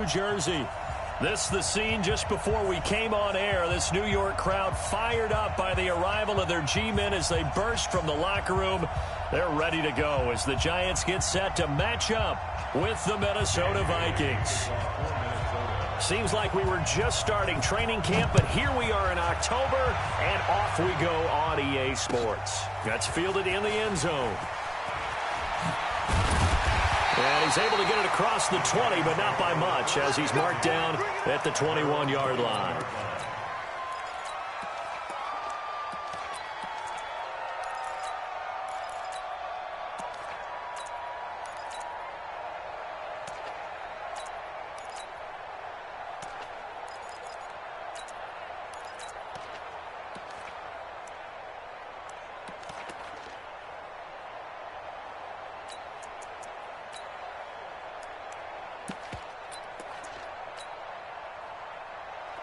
New Jersey. This the scene just before we came on air. This New York crowd fired up by the arrival of their G-men as they burst from the locker room. They're ready to go as the Giants get set to match up with the Minnesota Vikings. Seems like we were just starting training camp, but here we are in October, and off we go on EA Sports. That's fielded in the end zone. And he's able to get it across the 20, but not by much, as he's marked down at the 21-yard line.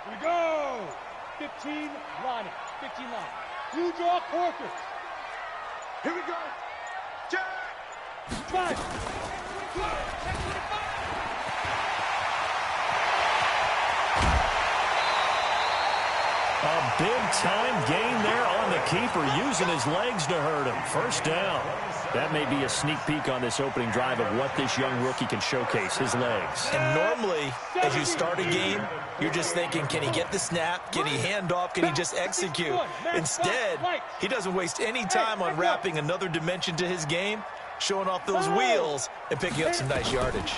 We go! 15 line. 15 line. You draw quarters. Here we go. Check! Drive! A big-time gain there on the keeper, using his legs to hurt him. First down. That may be a sneak peek on this opening drive of what this young rookie can showcase, his legs. And normally, as you start a game, you're just thinking, can he get the snap? Can he hand off? Can he just execute? Instead, he doesn't waste any time on wrapping another dimension to his game, showing off those wheels, and picking up some nice yardage.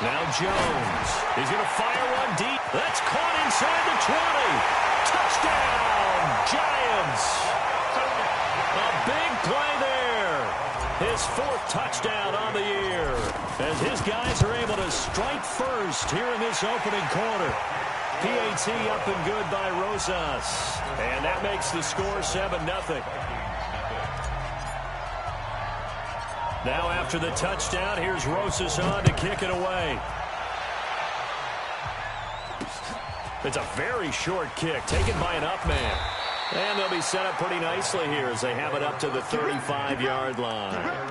Now Jones. He's going to fire one deep. That's caught inside the 20. Touchdown, Giants. A big play there. His fourth touchdown on the year, as his guys are able to strike first here in this opening quarter. PAT up and good by Rosas. And that makes the score 7-0. Now after the touchdown, here's Rosas on to kick it away. It's a very short kick taken by an up man. And they'll be set up pretty nicely here as they have it up to the 35-yard line.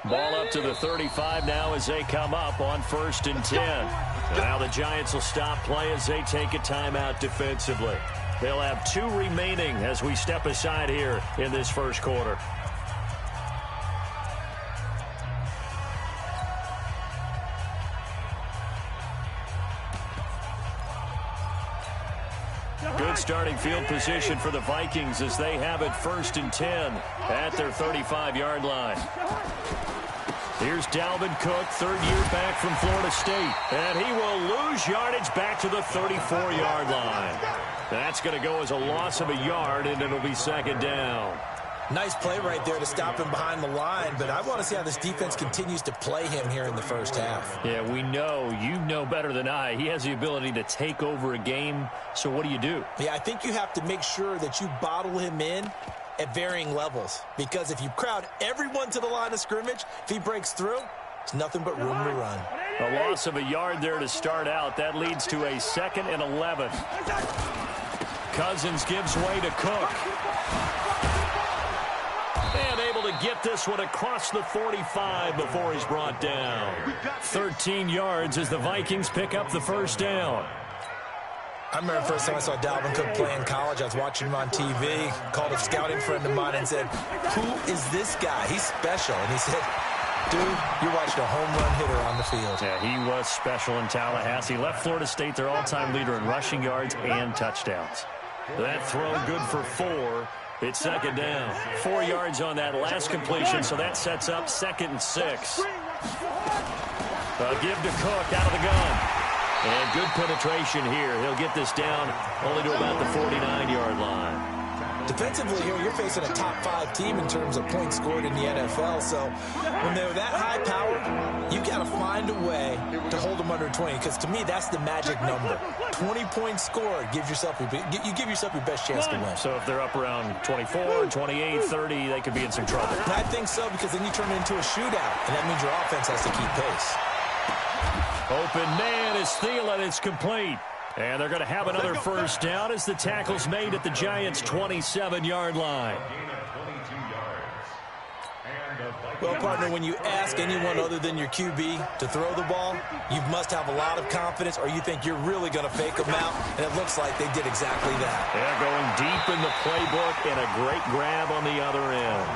Ball up to the 35 now as they come up on 1st and 10. And now the Giants will stop play as they take a timeout defensively. They'll have 2 remaining as we step aside here in this first quarter. Good starting field position for the Vikings as they have it 1st and 10 at their 35-yard line. Here's Dalvin Cook, 3rd year back from Florida State. And he will lose yardage back to the 34-yard line. That's going to go as a loss of a yard, and it'll be 2nd down. Nice play right there to stop him behind the line, but I want to see how this defense continues to play him here in the first half. Yeah, we know. You know better than I. He has the ability to take over a game, so what do? Yeah, I think you have to make sure that you bottle him in at varying levels, because if you crowd everyone to the line of scrimmage, if he breaks through, it's nothing but room to run. A loss of a yard there to start out. That leads to a 2nd and 11. Cousins gives way to Cook. And able to get this one across the 45 before he's brought down. 13 yards as the Vikings pick up the 1st down. I remember the first time I saw Dalvin Cook play in college. I was watching him on TV, called a scouting friend of mine and said, "Who is this guy? He's special." And he said, "Dude, you're watching a home run hitter on the field." Yeah, he was special in Tallahassee. Left Florida State their all-time leader in rushing yards and touchdowns. That throw good for 4. It's 2nd down. 4 yards on that last completion, so that sets up 2nd and 6. A give to Cook out of the gun. And good penetration here. He'll get this down only to about the 49-yard line. Defensively here, you're facing a top 5 team in terms of points scored in the NFL. So when they're that high-powered, you you got to find a way to hold them under 20, because to me, that's the magic number. 20 points scored, you give yourself your best chance to win. So if they're up around 24, 28, 30, they could be in some trouble. And I think so, because then you turn it into a shootout, and that means your offense has to keep pace. Open man is Thielen. It's complete. And they're going to have another first down as the tackle's made at the Giants' 27-yard line. Well, partner, when you ask anyone other than your QB to throw the ball, you must have a lot of confidence, or you think you're really going to fake them out, and it looks like they did exactly that. They're going deep in the playbook, and a great grab on the other end.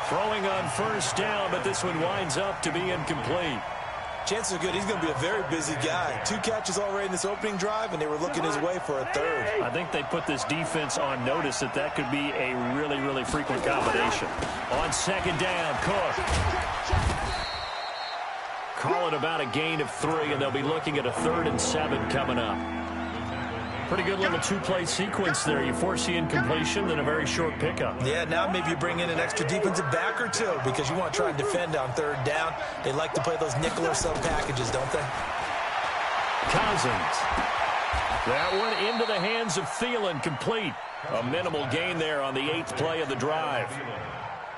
Throwing on first down, but this one winds up to be incomplete. Chances are good he's going to be a very busy guy. 2 catches already in this opening drive, and they were looking his way for a third. I think they put this defense on notice that could be a really, really frequent combination. On second down, Cook. Call it about a gain of 3, and they'll be looking at a 3rd and 7 coming up. Pretty good little 2-play sequence there. You force the incompletion, then a very short pickup. Yeah, now maybe you bring in an extra defensive back or 2 because you want to try and defend on 3rd down. They like to play those nickel or sub packages, don't they? Cousins. That one into the hands of Thielen, complete. A minimal gain there on the 8th play of the drive.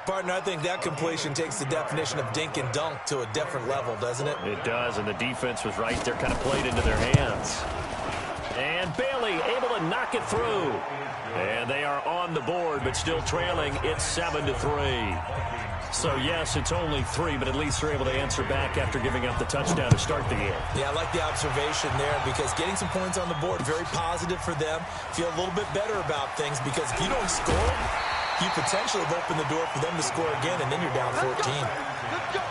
Partner, I think that completion takes the definition of dink and dunk to a different level, doesn't it? It does, and the defense was right there, kind of played into their hands. And Bailey able to knock it through. And they are on the board, but still trailing. It's 7-3. So, yes, it's only 3, but at least they're able to answer back after giving up the touchdown to start the game. Yeah, I like the observation there, because getting some points on the board, very positive for them. Feel a little bit better about things, because if you don't score, you potentially have opened the door for them to score again, and then you're down 14. Let's go.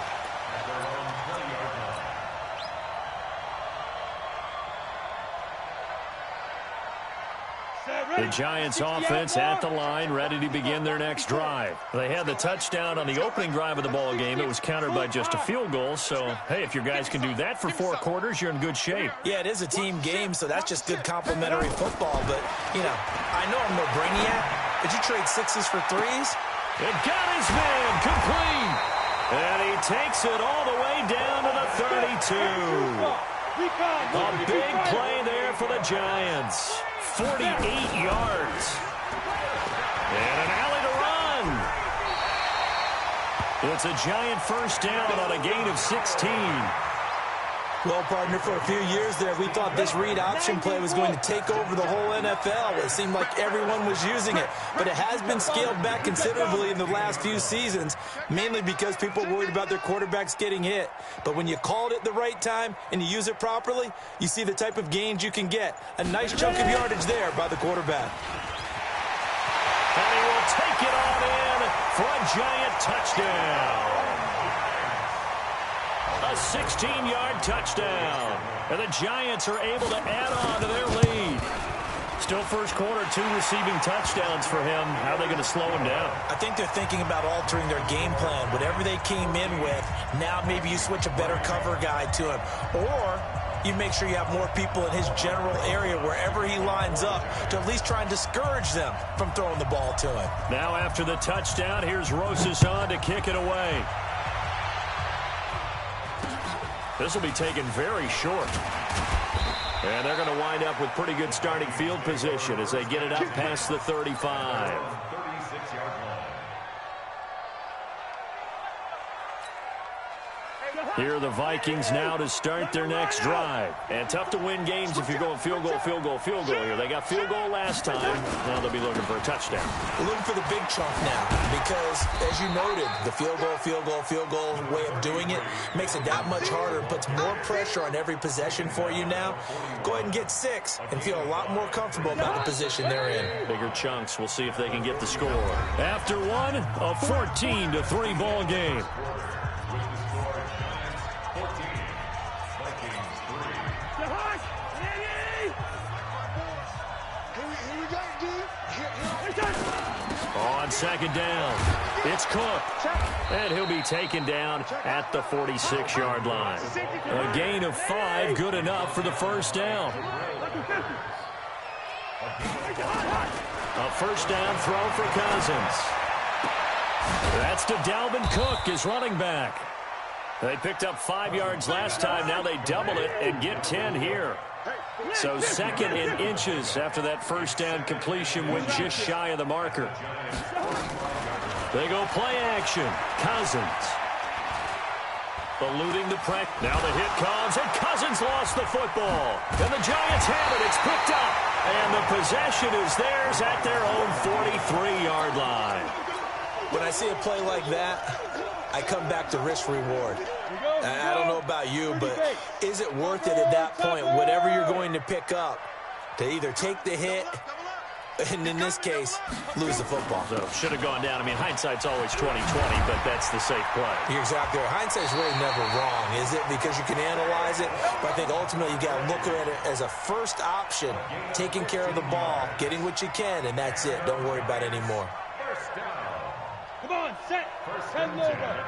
The Giants offense at the line, ready to begin their next drive. They had the touchdown on the opening drive of the ball game. It was countered by just a field goal. So, hey, if your guys can do that for 4 quarters, you're in good shape. Yeah, it is a team game, so that's just good complimentary football. But, you know, I know I'm no brainiac, but you trade 6s for 3s? It got his man complete. And he takes it all the way down to the 32. A big play there for the Giants. 48 yards. And an alley to run. It's a Giant first down on a gain of 16. Well, partner, for a few years there, we thought this read option play was going to take over the whole NFL. It seemed like everyone was using it, but it has been scaled back considerably in the last few seasons, mainly because people are worried about their quarterbacks getting hit. But when you call it at the right time and you use it properly, you see the type of gains you can get. A nice chunk of yardage there by the quarterback. And he will take it on in for a Giant touchdown. A 16-yard touchdown. And the Giants are able to add on to their lead. Still first quarter, 2 receiving touchdowns for him. How are they going to slow him down? I think they're thinking about altering their game plan. Whatever they came in with, now maybe you switch a better cover guy to him. Or you make sure you have more people in his general area wherever he lines up to at least try and discourage them from throwing the ball to him. Now after the touchdown, here's Rosas on to kick it away. This will be taken very short. And they're going to wind up with pretty good starting field position as they get it up past the 35. Here are the Vikings now to start their next drive. And tough to win games if you're going field goal, field goal, field goal here. They got field goal last time. Now they'll be looking for a touchdown. We're looking for the big chunk now because, as you noted, the field goal, field goal, field goal way of doing it makes it that much harder and puts more pressure on every possession for you now. Go ahead and get 6 and feel a lot more comfortable about the position they're in. Bigger chunks. We'll see if they can get the score. After one, a 14-3 ball game. On second down, it's Cook, and he'll be taken down at the 46-yard line. A gain of 5, good enough for the first down. A first down throw for Cousins. That's to Dalvin Cook, his running back. They picked up 5 yards last time. Now they double it and get 10 here. So second in inches after that first down completion went just shy of the marker. They go play action. Cousins. Eluding the press. Now the hit comes, and Cousins lost the football. And the Giants have it. It's picked up. And the possession is theirs at their own 43-yard line. When I see a play like that, I come back to risk-reward. I don't know about you, but is it worth it at that point, whatever you're going to pick up, to either take the hit, and in this case, lose the football? So should have gone down. I mean, hindsight's always 20/20, but that's the safe play. You're exactly right. Hindsight's really never wrong, is it? Because you can analyze it, but I think ultimately you got to look at it as a first option, taking care of the ball, getting what you can, and that's it. Don't worry about it anymore. Come on, set. Send over.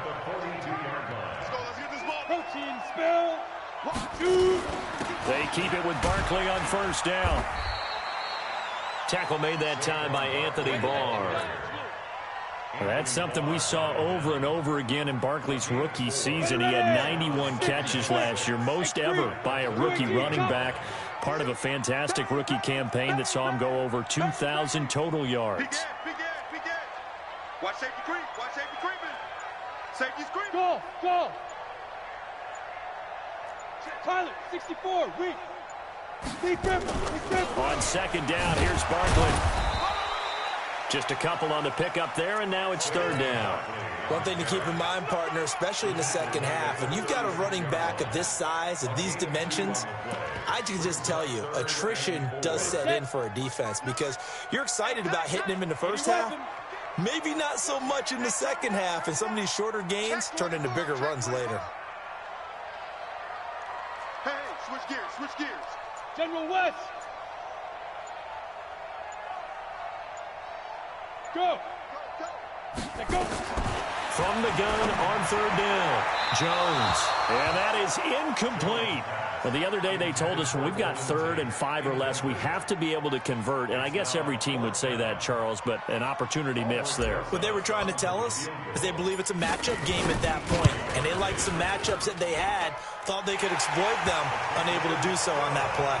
Protein spill. 1, 2. They keep it with Barkley on first down. Tackle made that time by Anthony Barr. Well, that's something we saw over and over again in Barkley's rookie season. He had 91 catches last year, most ever by a rookie running back. Part of a fantastic rookie campaign that saw him go over 2,000 total yards. Watch safety creep. Watch safety creeping. Safety's creeping. Go. Tyler, 64, weak. On second down, here's Barkley. Just a couple on the pickup there, and now it's third down. One thing to keep in mind, partner, especially in the second half, when you've got a running back of this size, of these dimensions, I can just tell you, attrition does set in for a defense because you're excited about hitting him in the first half. Maybe not so much in the second half, and some of these shorter gains turn into bigger runs later. Hey, switch gears. General West. Go. From the gun on third down, Jones. And that is incomplete. Well, the other day they told us when we've got 3rd and 5 or less, we have to be able to convert. And I guess every team would say that, Charles, but an opportunity missed there. What they were trying to tell us is they believe it's a matchup game at that point. And they liked some matchups that they had, thought they could exploit them, unable to do so on that play.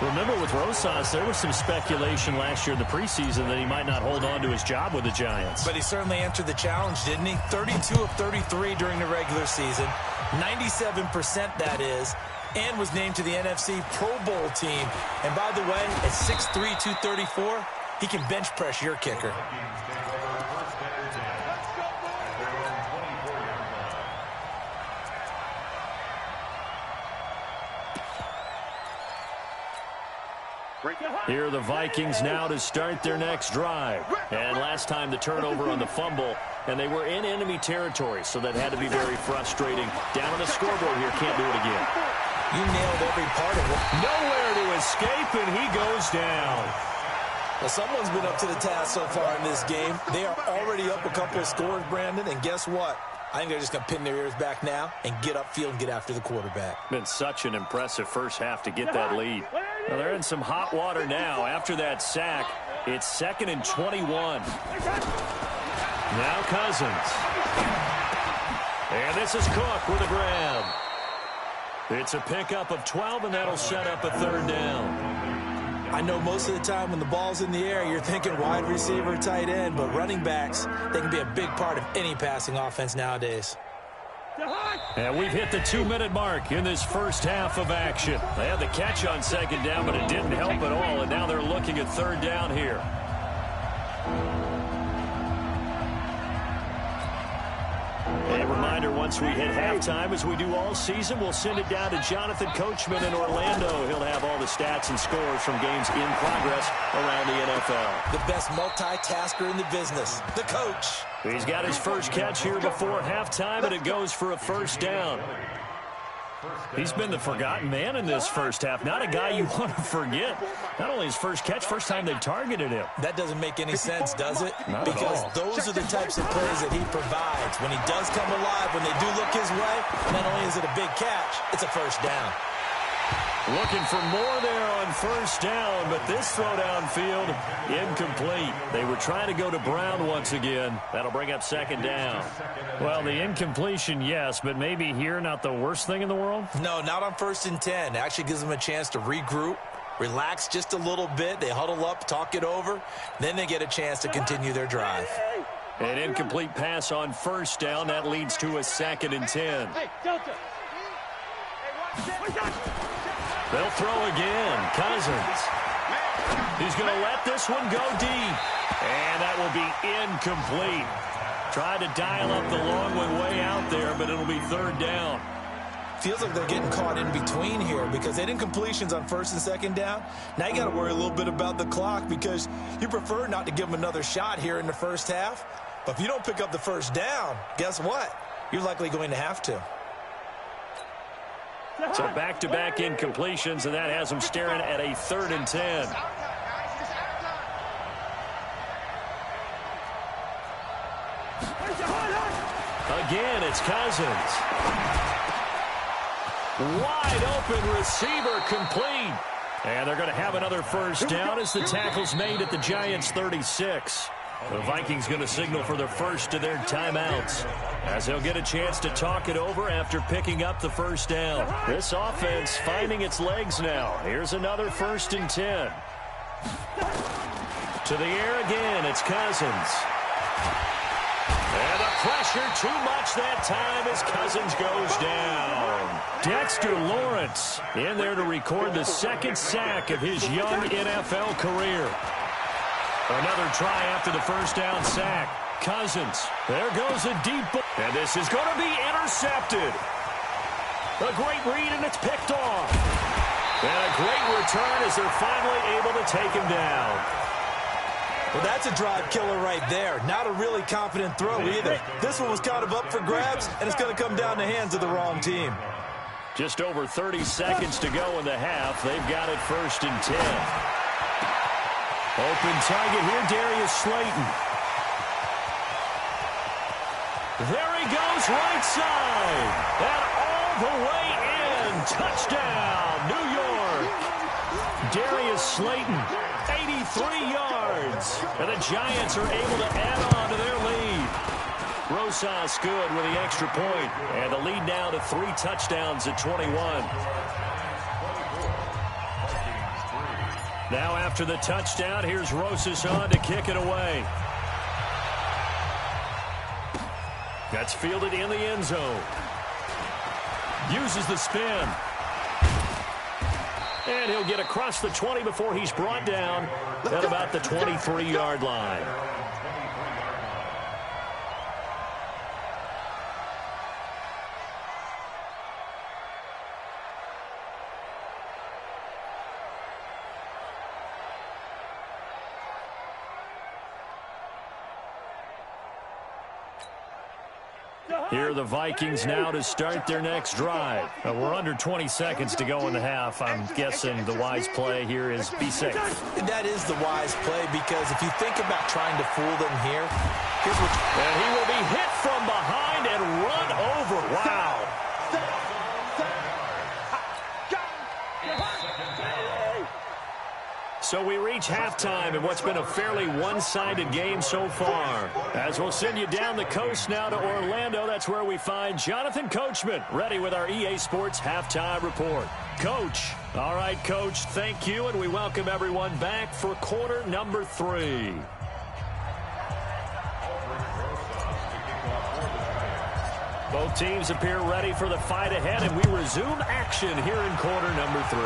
Remember with Rosas, there was some speculation last year in the preseason that he might not hold on to his job with the Giants. But he certainly answered the challenge, didn't he? 32 of 33 during the regular season, 97% that is, and was named to the NFC Pro Bowl team. And by the way, at 6'3", 234, he can bench press your kicker. Here are the Vikings now to start their next drive. And last time the turnover on the fumble, and they were in enemy territory, so that had to be very frustrating. Down on the scoreboard here, can't do it again. You nailed every part of it. Nowhere to escape, and he goes down. Well, someone's been up to the task so far in this game. They are already up a couple of scores, Brandon, and guess what? I think they're just going to pin their ears back now and get upfield and get after the quarterback. Been such an impressive first half to get that lead. Well, they're in some hot water now. After that sack, it's 2nd and 21. Now Cousins. And this is Cook with a grab. It's a pickup of 12, and that'll set up a 3rd down. I know most of the time when the ball's in the air, you're thinking wide receiver, tight end, but running backs, they can be a big part of any passing offense nowadays. And we've hit the 2-minute mark in this first half of action. They had the catch on 2nd down, but it didn't help at all, and now they're looking at 3rd down here. A reminder, once we hit halftime, as we do all season, we'll send it down to Jonathan Coachman in Orlando. He'll have all the stats and scores from games in progress around the NFL. The best multitasker in the business, the coach. He's got his first catch here before halftime, and it goes for a 1st down. He's been the forgotten man in this first half. Not a guy you want to forget. Not only his first catch, first time they targeted him. That doesn't make any sense, does it? Not because at all. Those are the types of plays that he provides. When he does come alive, when they do look his way, not only is it a big catch, it's a 1st down. Looking for more there on first down, but this throw downfield incomplete. They were trying to go to Brown once again. That'll bring up second down. Well, the incompletion, yes, but maybe here not the worst thing in the world? No, not on 1st and 10. Actually gives them a chance to regroup, relax just a little bit. They huddle up, talk it over. Then they get a chance to continue their drive. An incomplete pass on first down. That leads to a 2nd and 10. They'll throw again. Cousins. He's going to let this one go deep. And that will be incomplete. Tried to dial up the long one way out there, but it'll be 3rd down. Feels like they're getting caught in between here because they had incompletions on 1st and 2nd down. Now you got to worry a little bit about the clock because you prefer not to give them another shot here in the first half. But if you don't pick up the 1st down, guess what? You're likely going to have to. So back-to-back incompletions, and that has them staring at a 3rd and 10. Again, it's Cousins. Wide open receiver complete. And they're going to have another 1st down as the tackle's made at the Giants' 36. The Vikings going to signal for the first of their timeouts as they'll get a chance to talk it over after picking up the 1st down. This offense finding its legs now. Here's another 1st and 10. To the air again, it's Cousins. And the pressure too much that time as Cousins goes down. Dexter Lawrence in there to record the 2nd sack of his young NFL career. Another try after the 1st down sack. Cousins. There goes a deep ball. And this is going to be intercepted. A great read, and it's picked off. And a great return as they're finally able to take him down. Well, that's a drive killer right there. Not a really confident throw either. This one was kind of up for grabs, and it's going to come down the hands of the wrong team. Just over 30 seconds to go in the half. They've got it 1st and 10. Open target here, Darius Slayton. There he goes, right side. And all the way in. Touchdown, New York. Darius Slayton, 83 yards. And the Giants are able to add on to their lead. Rosas good with the extra point. And the lead now to 3 touchdowns at 21. Now after the touchdown, here's Rosas on to kick it away. That's fielded in the end zone. Uses the spin. And he'll get across the 20 before he's brought down at about the 23-yard line. Here are the Vikings now to start their next drive. We're under 20 seconds to go in the half. I'm guessing the wise play here is be safe. That is the wise play because if you think about trying to fool them here, here's what and he will be hit from behind and run over. Wow. So we reach halftime in what's been a fairly one-sided game so far. As we'll send you down the coast now to Orlando, that's where we find Jonathan Coachman, ready with our EA Sports Halftime Report. Coach. All right, Coach, thank you, and we welcome everyone back for quarter number 3. Both teams appear ready for the fight ahead, and we resume action here in quarter number 3.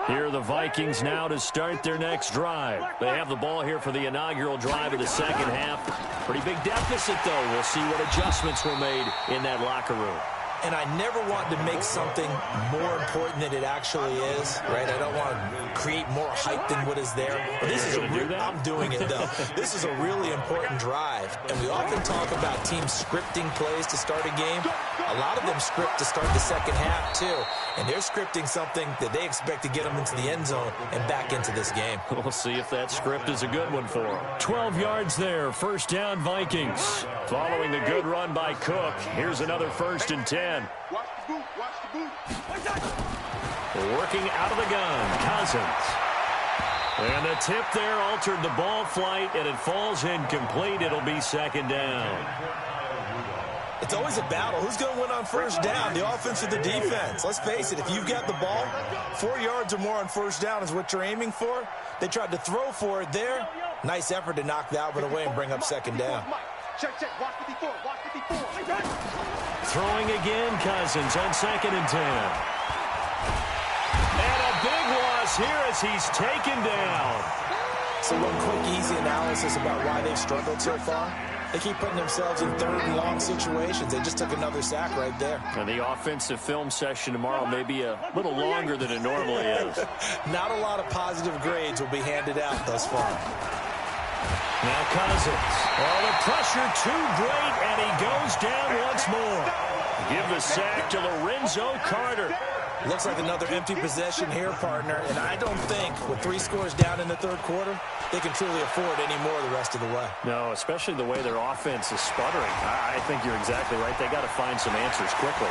Here are the Vikings now to start their next drive. They have the ball here for the inaugural drive of the second half. Pretty big deficit, though. We'll see what adjustments were made in that locker room. and I never want to make something more important than it actually is, right? I don't want to create more hype than what is there. But this is I'm doing it, though. This is a really important drive, and we often talk about teams scripting plays to start a game. A lot of them script to start the second half, too, and they're scripting something that they expect to get them into the end zone and back into this game. We'll see if that script is a good one for them. 12 yards there, first down Vikings. Following the good run by Cook, here's another 1st and 10. Watch the boot. Watch the boot. Working out of the gun, Cousins. And the tip there altered the ball flight, and it falls incomplete. It'll be 2nd down. It's always a battle. Who's going to win on 1st down, the offense or the defense? Let's face it, if you've got the ball, 4 yards or more on 1st down is what you're aiming for. They tried to throw for it there. Nice effort to knock that one away and bring up 2nd down. Check. Watch 54. Watch 54. Throwing again, Cousins on 2nd and 10. And a big loss here as he's taken down. So one quick, easy analysis about why they've struggled so far. They keep putting themselves in 3rd and long situations. They just took another sack right there. And the offensive film session tomorrow may be a little longer than it normally is. Not a lot of positive grades will be handed out thus far. Now Cousins. Oh, the pressure too great, and he goes down once more. Give the sack to Lorenzo Carter. Looks like another empty possession here, partner. And I don't think, with 3 scores down in the 3rd quarter, they can truly afford any more the rest of the way. No, especially the way their offense is sputtering. I think you're exactly right. They got to find some answers quickly.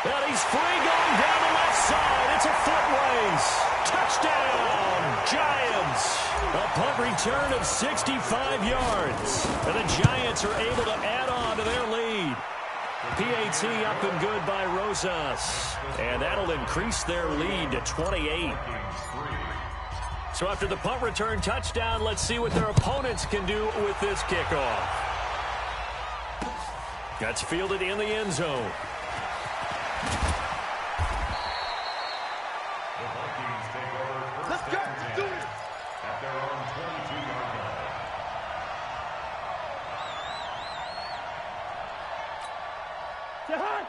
And he's free going down the left side. It's a foot race. Touchdown, Giants. A punt return of 65 yards. And the Giants are able to add on to their lead. PAT up and good by Rosas. And that'll increase their lead to 28. So after the punt return touchdown, let's see what their opponents can do with this kickoff. That's fielded in the end zone. Let's go. Do it. At their own 22-yard line.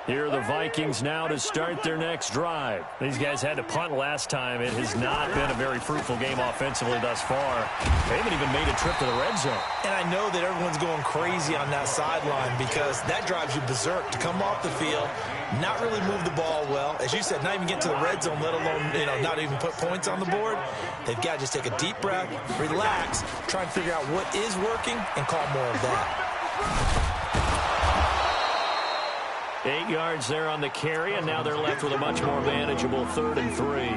Here are the Vikings now to start their next drive. These guys had to punt last time. It has not been a very fruitful game offensively thus far. They haven't even made a trip to the red zone. And I know that everyone's going crazy on that sideline because that drives you berserk to come off the field, not really move the ball well. As you said, not even get to the red zone, let alone, not even put points on the board. They've got to just take a deep breath, relax, try and figure out what is working, and call more of that. 8 yards there on the carry, and now they're left with a much more manageable 3rd and 3.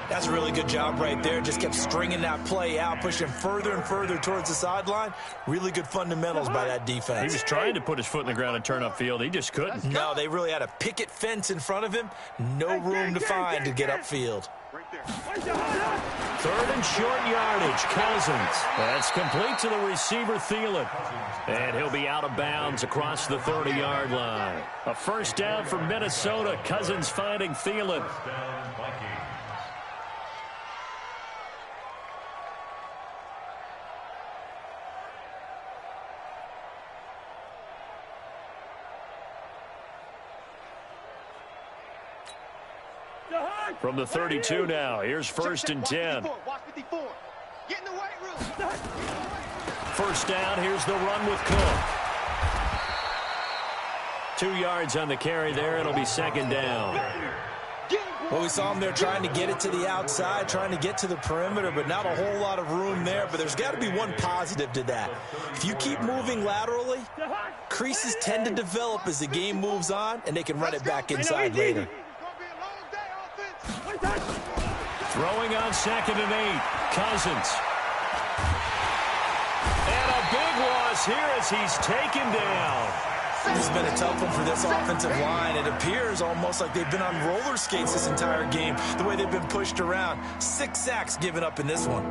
That's a really good job right there. Just kept stringing that play out, pushing further and further towards the sideline. Really good fundamentals by that defense. He was trying to put his foot in the ground and turn upfield. He just couldn't. No, they really had a picket fence in front of him. No room to find to get upfield. 3rd and short yardage, Cousins. That's complete to the receiver, Thielen. And he'll be out of bounds across the 30-yard line. A 1st down for Minnesota. Cousins finding Thielen. From the 32 now, here's 1st and 10. Watch 54. Get in the weight room. 1st down, here's the run with Cook. 2 yards on the carry there. It'll be 2nd down. Well, we saw him there trying to get it to the outside, trying to get to the perimeter, but not a whole lot of room there. But there's got to be one positive to that. If you keep moving laterally, creases tend to develop as the game moves on, and they can run it back inside later. Throwing on 2nd and 8. Cousins. And a big loss here as he's taken down. This has been a tough one for this offensive line. It appears almost like they've been on roller skates this entire game, the way they've been pushed around. 6 sacks given up in this one.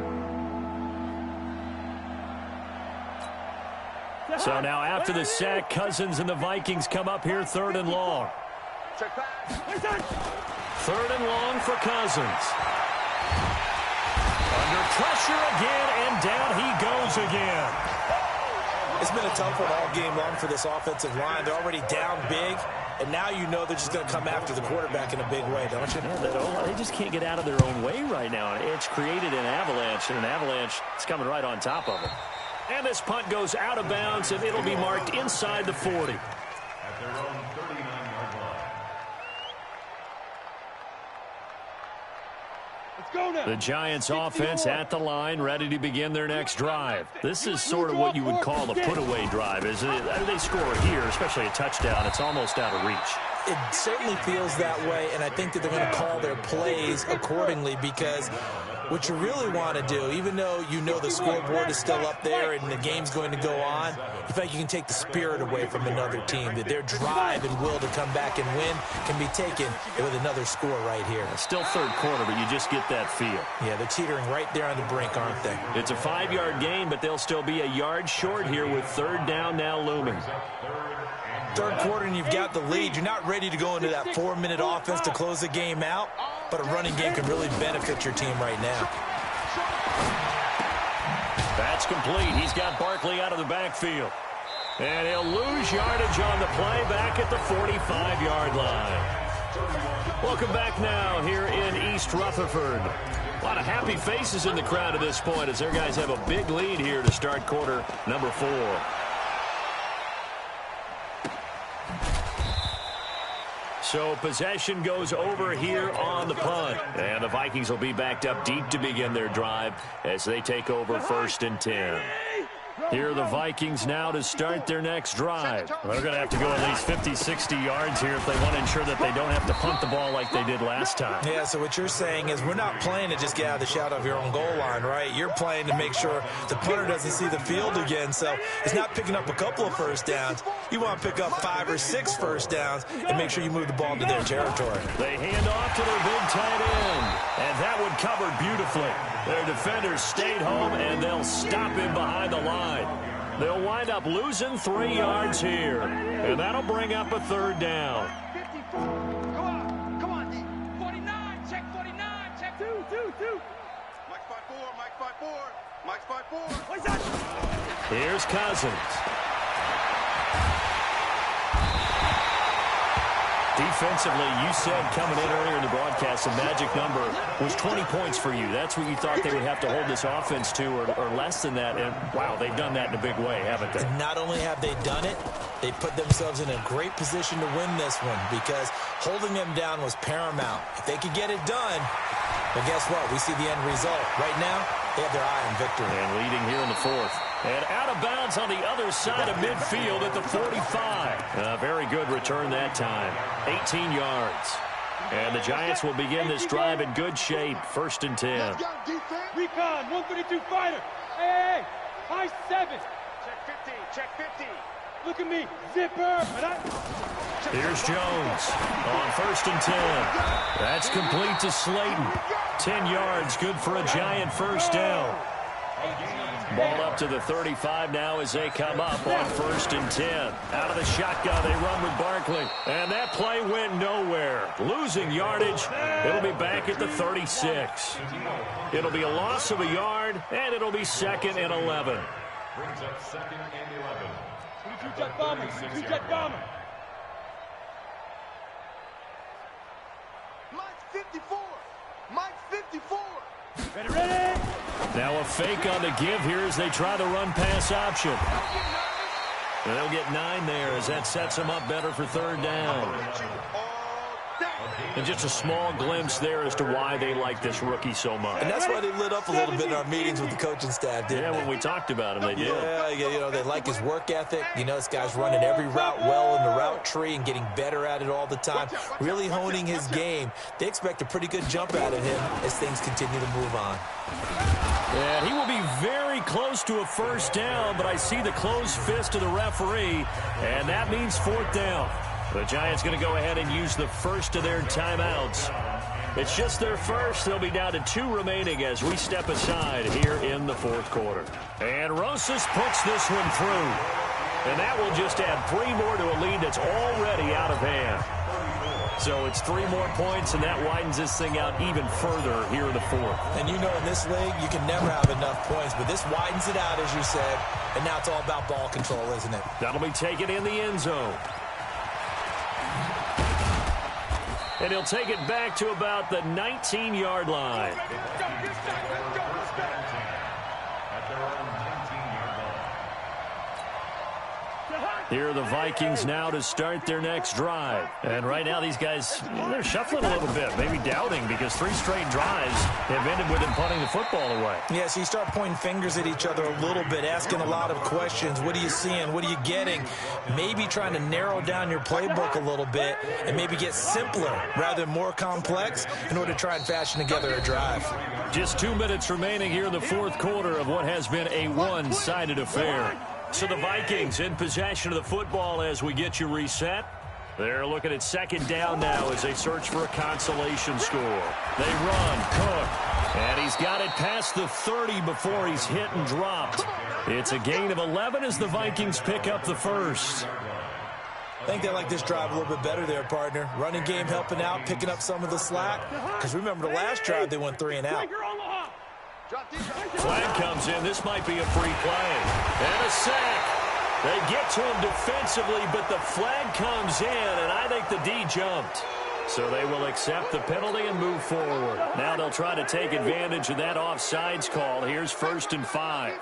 So now after the sack, Cousins and the Vikings come up here 3rd and long. 3rd and long for Cousins. Under pressure again, and down he goes again. It's been a tough one all game long for this offensive line. They're already down big, and now you know they're just going to come after the quarterback in a big way, don't you? Yeah, they just can't get out of their own way right now. It's created an avalanche, and an avalanche is coming right on top of them. And this punt goes out of bounds, and it'll be marked inside the 40. At their own 39-yard line. The Giants offense at the line, ready to begin their next drive. This is sort of what you would call a put-away drive, isn't it? They score here, especially a touchdown. It's almost out of reach. It certainly feels that way, and I think that they're going to call their plays accordingly, because what you really want to do, even though you know the scoreboard is still up there and the game's going to go on, you think you can take the spirit away from another team, that their drive and will to come back and win can be taken with another score right here. Still third quarter, but you just get that feel. Yeah, they're teetering right there on the brink, aren't they? It's a 5-yard gain, but they'll still be a yard short here with third down now looming. Third quarter and you've got the lead. You're not ready to go into that 4-minute offense to close the game out, but a running game can really benefit your team right now. That's complete. He's got Barkley out of the backfield. And he'll lose yardage on the play back at the 45-yard line. Welcome back now here in East Rutherford. A lot of happy faces in the crowd at this point as their guys have a big lead here to start quarter number 4. So possession goes over here on the punt. And the Vikings will be backed up deep to begin their drive as they take over 1st and 10. Here are the Vikings now to start their next drive. Well, they're going to have to go at least 50, 60 yards here if they want to ensure that they don't have to punt the ball like they did last time. Yeah, so what you're saying is we're not playing to just get out of the shadow of your own goal line, right? You're playing to make sure the punter doesn't see the field again. So it's not picking up a couple of first downs. You want to pick up 5 or 6 first downs and make sure you move the ball to their territory. They hand off to their big tight end. And that one covered beautifully. Their defenders stayed home, and they'll stop him behind the line. They'll wind up losing 3 yards here. And that'll bring up a third down. 54. Come on, D. 49. Check 49. Check 2. Mike's 5-4. Mike's 5-4. Mike's 5-4. What's that? Here's Cousins. Defensively, you said coming in earlier in the broadcast, the magic number was 20 points for you. That's what you thought they would have to hold this offense to, or less than that. And, wow, they've done that in a big way, haven't they? And not only have they done it, they put themselves in a great position to win this one because holding them down was paramount. If they could get it done, well, guess what? We see the end result. Right now, they have their eye on victory. And leading here in the 4th. And out of bounds on the other side of midfield at the 45. Very good return that time. 18 yards. And the Giants will begin this drive in good shape. 1st and 10. Recon, 132 fighter. Hey, high 7. Check 50. Look at me, zipper. Here's Jones on 1st and 10. That's complete to Slayton. 10 yards, good for a Giant first down. Ball up to the 35 now as they come up on 1st and 10. Out of the shotgun, they run with Barkley. And that play went nowhere. Losing yardage. It'll be back at the 36. It'll be a loss of a yard, and it'll be 2nd and 11. Brings up 2nd and 11. 22 jet bomber. 22 jet bomber. Mike's 54. Mike's 54. Ready. Now a fake on the give here as they try the run-pass option. And they'll get 9 there as that sets them up better for 3rd down. And just a small glimpse there as to why they like this rookie so much. And that's why they lit up a little bit in our meetings with the coaching staff, didn't they? When we talked about him, they did. Yeah, you know, they like his work ethic. You know, this guy's running every route well in the route tree and getting better at it all the time, really honing his game. They expect a pretty good jump out of him as things continue to move on. And he will be very close to a first down, but I see the closed fist of the referee, and that means 4th down. The Giants going to go ahead and use the first of their timeouts. It's just their first. They'll be down to 2 remaining as we step aside here in the 4th quarter. And Rosas puts this one through. And that will just add 3 more to a lead that's already out of hand. So it's 3 more points, and that widens this thing out even further here in the fourth. And you know in this league, you can never have enough points, but this widens it out, as you said, and now it's all about ball control, isn't it? That'll be taken in the end zone. And he'll take it back to about the 19-yard line. At their own 19-yard line. Here are the Vikings now to start their next drive. And right now these guys, they're shuffling a little bit, maybe doubting, because 3 straight drives have ended with them punting the football away. Yeah, so you start pointing fingers at each other a little bit, asking a lot of questions. What are you seeing? What are you getting? Maybe trying to narrow down your playbook a little bit and maybe get simpler rather than more complex in order to try and fashion together a drive. Just 2 minutes remaining here in the fourth quarter of what has been a one-sided affair. So the Vikings in possession of the football as we get you reset. They're looking at second down now as they search for a consolation score. They run, Cook, and he's got it past the 30 before he's hit and dropped. It's a gain of 11 as the Vikings pick up the first. I think they like this drive a little bit better there, partner. Running game helping out, picking up some of the slack. Because remember the last drive, they went 3 and out. Flag comes in. This might be a free play. And a sack. They get to him defensively, but the flag comes in, and I think the D jumped. So they will accept the penalty and move forward. Now they'll try to take advantage of that offsides call. Here's 1st and 5.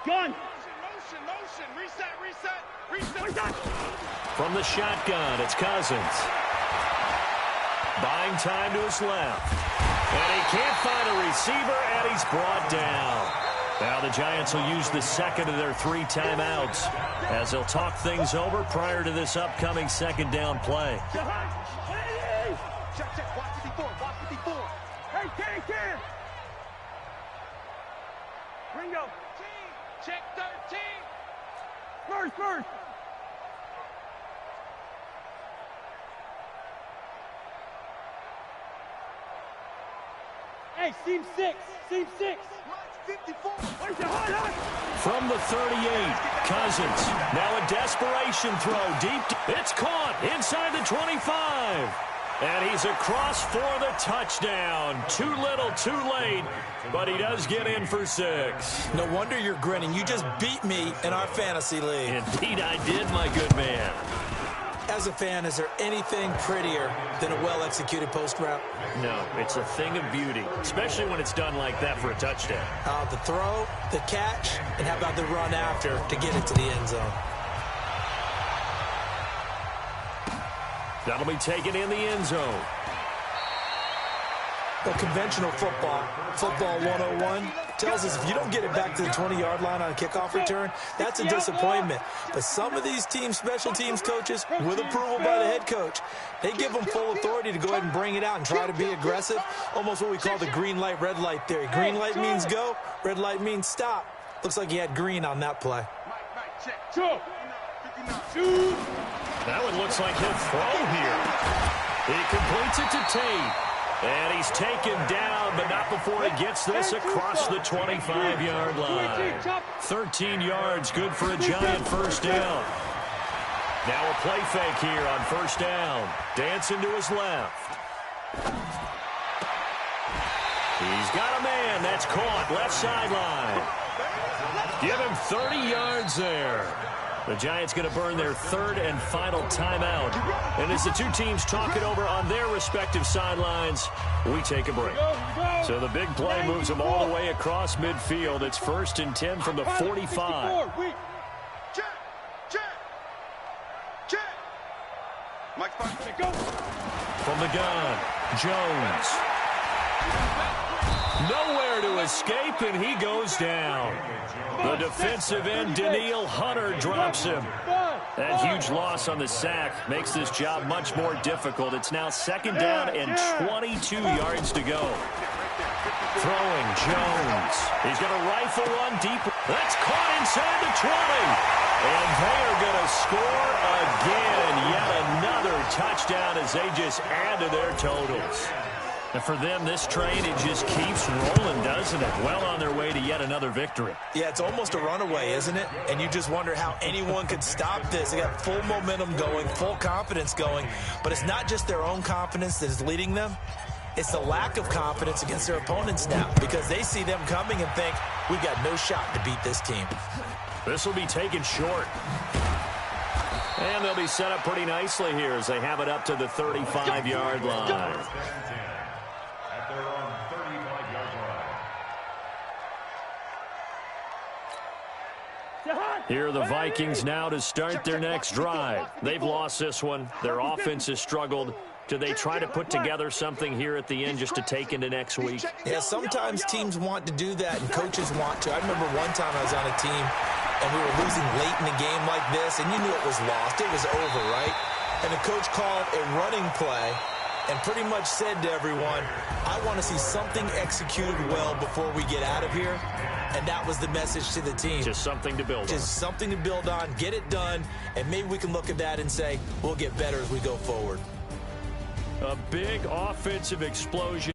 Gun. Motion. Reset. From the shotgun, it's Cousins. Buying time to his left. And he can't find a receiver, and he's brought down. Now the Giants will use the second of their 3 timeouts as they'll talk things over prior to this upcoming second down play. Check. Watch 54. Hey, Ken. Ringo. Check 13. First. Hey, seam 6. 54. From the 38, Cousins. Now a desperation throw deep. It's caught inside the 25. And he's across for the touchdown. Too little, too late. But he does get in for 6. No wonder you're grinning. You just beat me in our fantasy league. Indeed I did, my good man. As a fan, is there anything prettier than a well-executed post route? No, it's a thing of beauty, especially when it's done like that for a touchdown. The throw, the catch, and how about the run after to get it to the end zone? That'll be taken in the end zone. Well, conventional football 101, tells us if you don't get it back to the 20-yard line on a kickoff return, that's a disappointment. But some of these teams, special teams coaches, with approval by the head coach, they give them full authority to go ahead and bring it out and try to be aggressive, almost what we call the green light, red light theory. Green light means go, red light means stop. Looks like he had green on that play. Shoot. That one looks like he'll throw here. He completes it to Tate. And he's taken down, but not before he gets this across the 25-yard line. 13 yards, good for a Giant first down. Now a play fake here on first down. Dancing to his left. He's got a man. That's caught. Left sideline. Give him 30 yards there. The Giants going to burn their 3rd and final timeout. And as the two teams talk it over on their respective sidelines, we take a break. So the big play moves them all the way across midfield. It's 1st and 10 from the 45. Check. Mike's back. Go. From the gun, Jones. Nowhere to escape, and he goes down. The defensive end, Daniil Hunter, drops him. That huge loss on the sack makes this job much more difficult. It's now 2nd down and 22 yards to go. Throwing, Jones. He's going to rifle run deep. That's caught inside the 20. And they are going to score again. Yet another touchdown as they just add to their totals. And for them, this train, it just keeps rolling, doesn't it? Well on their way to yet another victory. Yeah, it's almost a runaway, isn't it? And you just wonder how anyone could stop this. They got full momentum going, full confidence going. But it's not just their own confidence that is leading them. It's the lack of confidence against their opponents now, because they see them coming and think, we've got no shot to beat this team. This will be taken short. And they'll be set up pretty nicely here as they have it up to the 35-yard line. At their own 35-yard line. Here are the Vikings now to start their next drive. They've lost this one. Their offense has struggled. Do they try to put together something here at the end just to take into next week? Yeah, sometimes teams want to do that and coaches want to. I remember one time I was on a team and we were losing late in a game like this, and you knew it was lost. It was over, right? And the coach called a running play and pretty much said to everyone, I want to see something executed well before we get out of here. And that was the message to the team. Just something to build on. Just something to build on, get it done, and maybe we can look at that and say, we'll get better as we go forward. A big offensive explosion.